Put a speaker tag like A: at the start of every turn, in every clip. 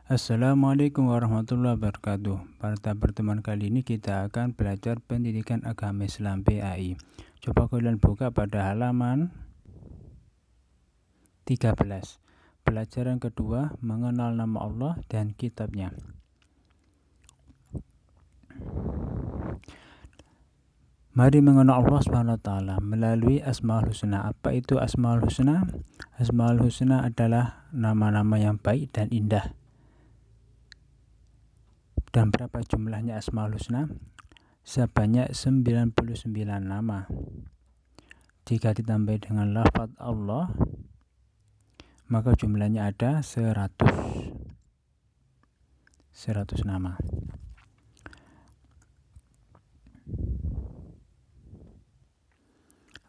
A: Assalamualaikum warahmatullahi wabarakatuh. Pada pertemuan kali ini kita akan belajar pendidikan agama Islam PAI. Coba kalian buka pada halaman 13. Pelajaran kedua, mengenal nama Allah dan kitabnya. Mari mengenal Allah SWT melalui Asmaul Husna. Apa itu Asmaul Husna? Asmaul Husna adalah nama-nama yang baik dan indah. Dan berapa jumlahnya Asmaul Husna? Sebanyak 99 nama. Jika ditambah dengan lafaz Allah, maka jumlahnya ada 100 nama.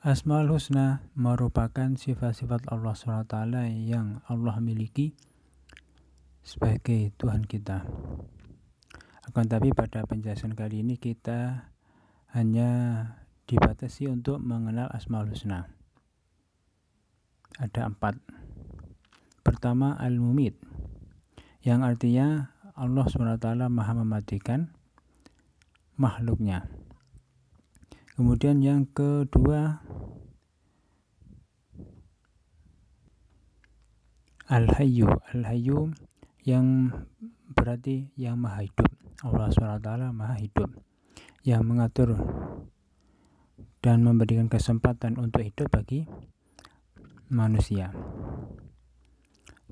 A: Asmaul Husna merupakan sifat-sifat Allah SWT yang Allah miliki sebagai Tuhan kita. Akan tapi pada penjelasan kali ini kita hanya dibatasi untuk mengenal Asmaul Husna. Ada 4. Pertama, Al-Mumit, yang artinya Allah SWT maha mematikan makhluknya. Kemudian yang kedua, Al-Hayyu. Al-Hayyu yang berarti yang maha hidup. Allah SWT maha hidup, yang mengatur dan memberikan kesempatan untuk hidup bagi manusia.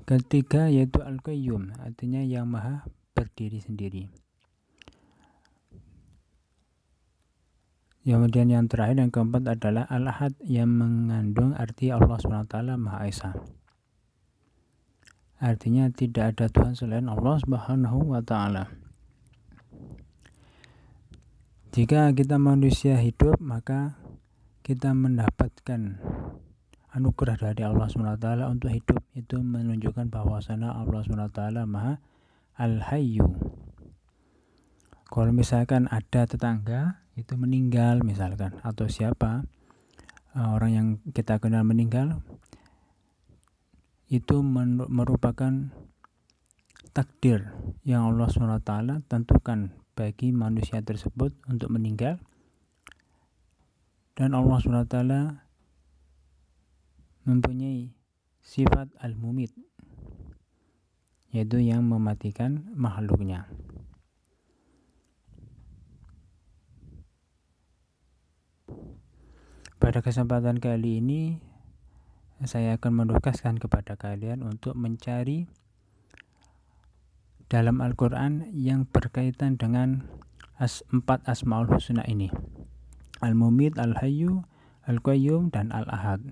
A: Ketiga yaitu Al-Qayyum, artinya yang maha berdiri sendiri. Kemudian yang terakhir, yang keempat adalah Al-Ahad, yang mengandung arti Allah SWT Maha Esa. Artinya tidak ada Tuhan selain Allah Subhanahu wa Ta'ala. Jika kita manusia hidup, maka kita mendapatkan anugerah dari Allah SWT untuk hidup. Itu menunjukkan bahwasanya Allah SWT Maha Al-Hayyu. Kalau misalkan ada tetangga itu meninggal misalkan, atau siapa orang yang kita kenal meninggal, itu merupakan takdir yang Allah SWT tentukan bagi manusia tersebut untuk meninggal. Dan Allah SWT mempunyai sifat Al-Mumit, yaitu yang mematikan makhluknya. Pada kesempatan kali ini saya akan menugaskan kepada kalian untuk mencari dalam Al-Quran yang berkaitan dengan 4 Asmaul Husna ini. Al-Mumit, Al-Hayyu, Al-Qayyum, dan Al-Ahad.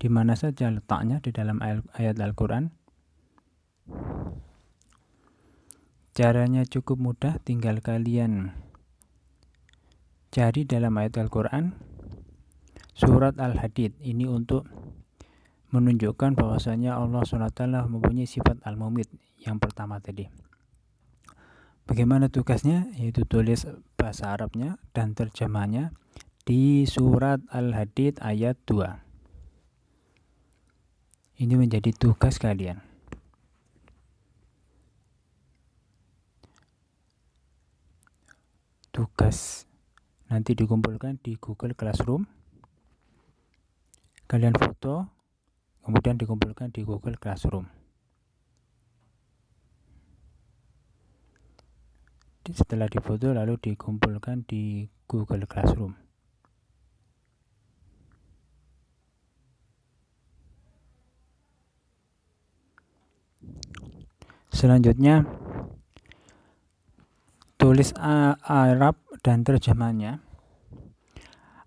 A: Di mana saja letaknya di dalam ayat Al-Quran? Caranya cukup mudah, tinggal kalian cari dalam ayat Al-Quran surat Al-Hadid. Ini untuk menunjukkan bahwasanya Allah SWT mempunyai sifat Al-Mumit yang pertama tadi. Bagaimana tugasnya? Yaitu tulis bahasa Arabnya dan terjemahnya di surat Al-Hadid ayat 2. Ini menjadi tugas kalian. Tugas nanti dikumpulkan di Google Classroom. Kalian foto, kemudian dikumpulkan di Google Classroom. Setelah difoto lalu dikumpulkan di Google Classroom. Selanjutnya tulis Arab dan terjemahnya.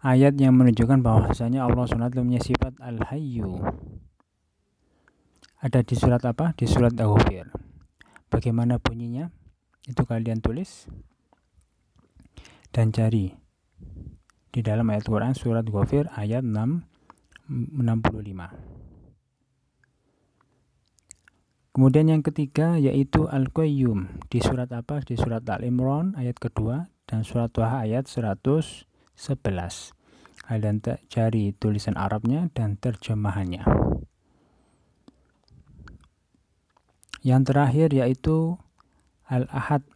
A: Ayat yang menunjukkan bahwasanya Allah SWT punya sifat Al-Hayyu ada di surat apa? Di surat Al-Ghafir. Bagaimana bunyinya? Itu kalian tulis dan cari di dalam ayat Quran surat Ghafir ayat 65. Kemudian yang ketiga yaitu Al-Qayyum di surat apa? Di surat Al-Imran ayat kedua dan surat Thaha ayat 111. Kalian cari tulisan Arabnya dan terjemahannya. Yang terakhir yaitu Al-Ahad.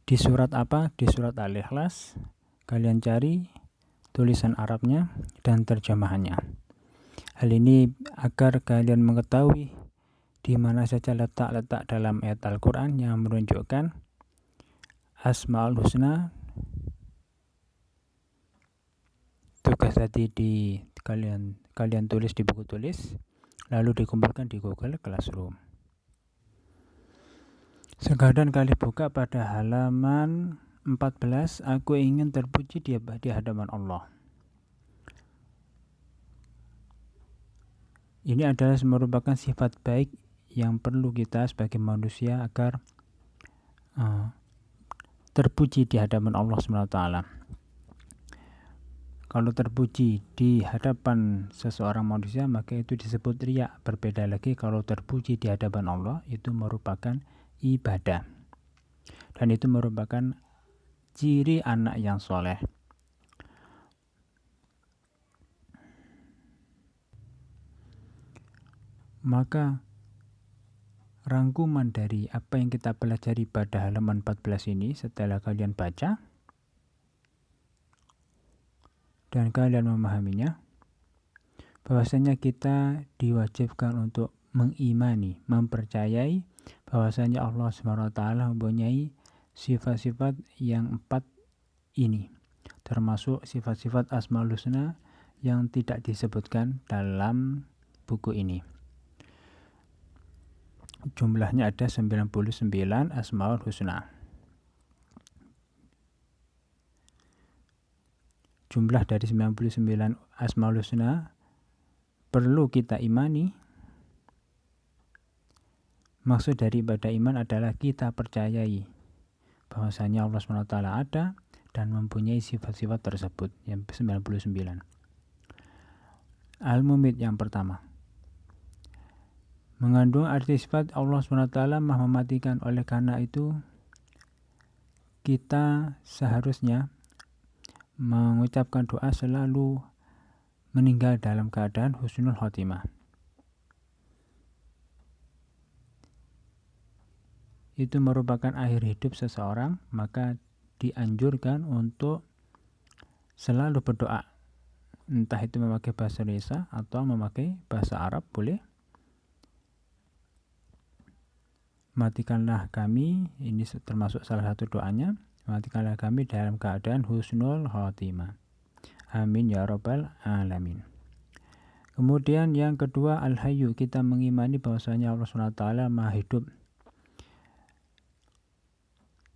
A: Di surat apa? Di surat Al-Ikhlas. Kalian cari tulisan Arabnya dan terjemahannya. Hal ini agar kalian mengetahui di mana saja letak-letak dalam ayat Al-Quran yang menunjukkan Asmaul Husna. Tugas tadi kalian tulis di buku tulis, lalu dikumpulkan di Google Classroom. Sekarang kalian buka pada halaman 14. Aku ingin terpuji di hadapan Allah. Ini adalah merupakan sifat baik yang perlu kita sebagai manusia agar terpuji di hadapan Allah SWT. Kalau terpuji di hadapan seseorang manusia, maka itu disebut riya. Berbeda lagi kalau terpuji di hadapan Allah, itu merupakan ibadah. Dan itu merupakan ciri anak yang soleh. Maka rangkuman dari apa yang kita pelajari pada halaman 14 ini setelah kalian baca dan kalian memahaminya, bahwasanya kita diwajibkan untuk mengimani, mempercayai bahwasanya Allah SWT mempunyai sifat-sifat yang 4 ini, termasuk sifat-sifat Asmaul Husna yang tidak disebutkan dalam buku ini. Jumlahnya ada 99 Asmaul Husna. Jumlah dari 99 Asmaul Husna perlu kita imani. Maksud dari ibadah iman adalah kita percayai bahwasanya Allah SWT ada dan mempunyai sifat-sifat tersebut, yang 99. Al-Mumit yang pertama mengandung arti sifat Allah SWT Maha mematikan. Oleh karena itu kita seharusnya mengucapkan doa selalu meninggal dalam keadaan husnul khotimah. Itu merupakan akhir hidup seseorang, maka dianjurkan untuk selalu berdoa. Entah itu memakai bahasa Indonesia atau memakai bahasa Arab, boleh. Matikanlah kami, ini termasuk salah satu doanya, matikanlah kami dalam keadaan husnul khotimah. Amin ya rabbal alamin. Kemudian yang kedua, Al-Hayyu. Kita mengimani bahwasanya Allah SWT Maha hidup.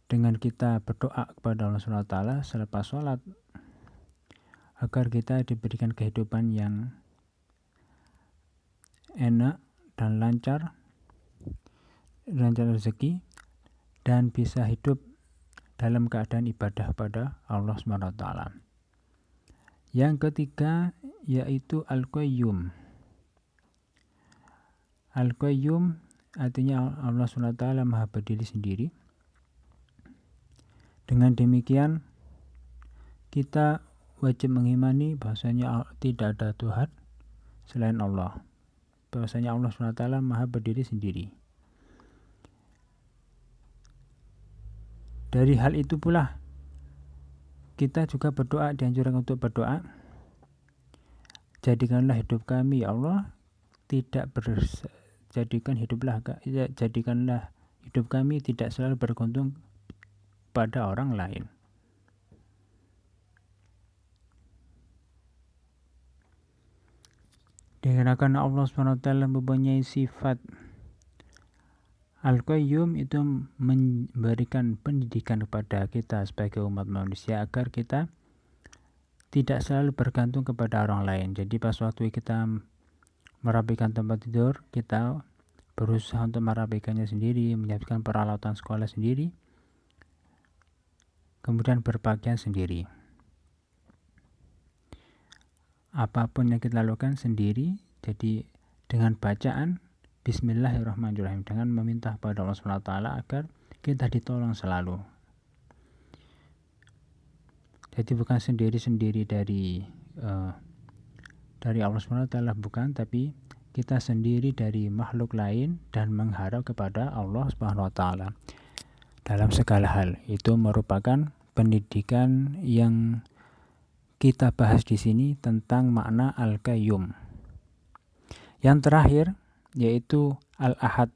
A: Dengan kita berdoa kepada Allah SWT selepas sholat, agar kita diberikan kehidupan yang enak dan lancar rezeki, dan bisa hidup dalam keadaan ibadah pada Allah SWT. Yang ketiga yaitu Al-Qayyum. Al-Qayyum artinya Allah SWT Maha berdiri sendiri. Dengan demikian kita wajib mengimani bahwasanya tidak ada Tuhan selain Allah. Bahwasanya Allah SWT Maha berdiri sendiri. Dari hal itu pula kita juga berdoa, dianjurkan untuk berdoa, jadikanlah hidup kami ya Allah jadikanlah hidup kami tidak selalu bergantung pada orang lain. Dikarenakan Allah SWT mempunyai sifat Al-Qayyum, itu memberikan pendidikan kepada kita sebagai umat manusia agar kita tidak selalu bergantung kepada orang lain. Jadi pas waktu kita merapikan tempat tidur, kita berusaha untuk merapikannya sendiri, menyiapkan peralatan sekolah sendiri, kemudian berpakaian sendiri. Apapun yang kita lakukan sendiri, jadi dengan bacaan Bismillahirrahmanirrahim, dengan meminta kepada Allah SWT agar kita ditolong selalu. Jadi bukan sendiri-sendiri dari Allah SWT, bukan, tapi kita sendiri dari makhluk lain dan mengharap kepada Allah Subhanahu wa taala dalam segala hal. Itu merupakan pendidikan yang kita bahas di sini tentang makna Al-Qayyum. Yang terakhir yaitu Al-Ahad.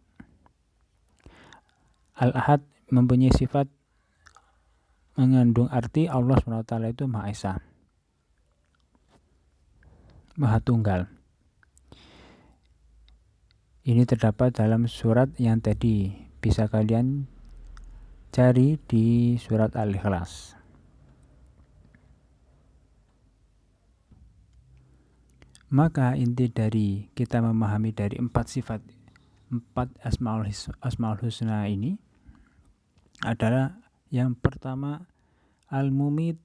A: Al-Ahad mempunyai sifat mengandung arti Allah SWT itu Maha Esa, Maha Tunggal. Ini terdapat dalam surat yang tadi, bisa kalian cari di surat Al-Ikhlas. Maka inti dari kita memahami dari 4 sifat, 4 Asmaul Husna ini adalah yang pertama Al-Mumit,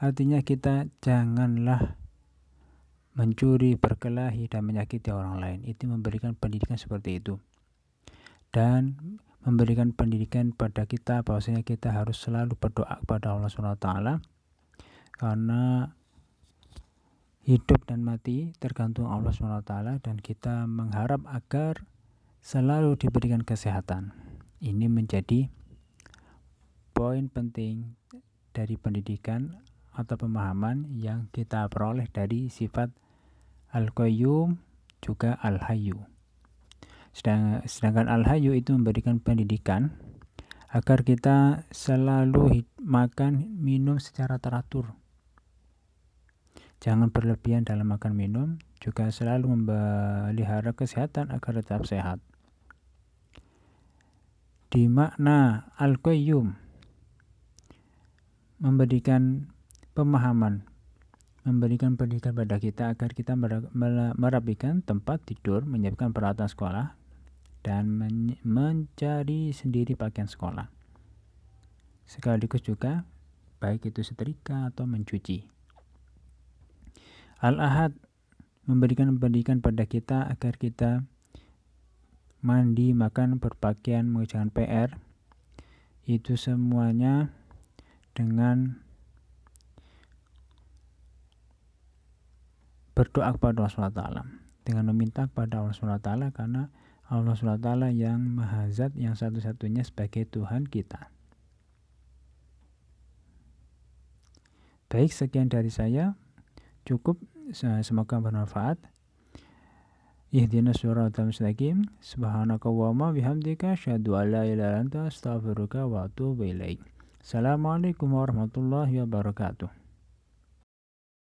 A: artinya kita janganlah mencuri, berkelahi, dan menyakiti orang lain. Itu memberikan pendidikan seperti itu. Dan memberikan pendidikan pada kita bahwasanya kita harus selalu berdoa kepada Allah SWT, karena hidup dan mati tergantung Allah SWT, dan kita mengharap agar selalu diberikan kesehatan. Ini menjadi poin penting dari pendidikan atau pemahaman yang kita peroleh dari sifat Al-Qayyum juga Al-Hayyu. Sedangkan Al-Hayyu itu memberikan pendidikan agar kita selalu makan minum secara teratur. Jangan berlebihan dalam makan minum, juga selalu memelihara kesehatan agar tetap sehat. Di makna Al-Qayyum memberikan pemahaman, memberikan pendidikan pada kita agar kita merapikan tempat tidur, menyiapkan peralatan sekolah, dan mencari sendiri pakaian sekolah. Sekaligus juga baik itu setrika atau mencuci. Al-Ahad memberikan pendidikan pada kita agar kita mandi, makan, berpakaian, mengerjakan PR, itu semuanya dengan berdoa kepada Allah SWT, dengan meminta kepada Allah SWT, karena Allah SWT yang Maha Zat, yang satu-satunya sebagai Tuhan kita. Baik, sekian dari saya, cukup, semoga bermanfaat. Ihdinas siratal mustaqim. Subhanakallahumma bihamdika asyhadu an la ilaha illa anta astaghfiruka wa atubu ilaik. Assalamualaikum warahmatullahi wabarakatuh.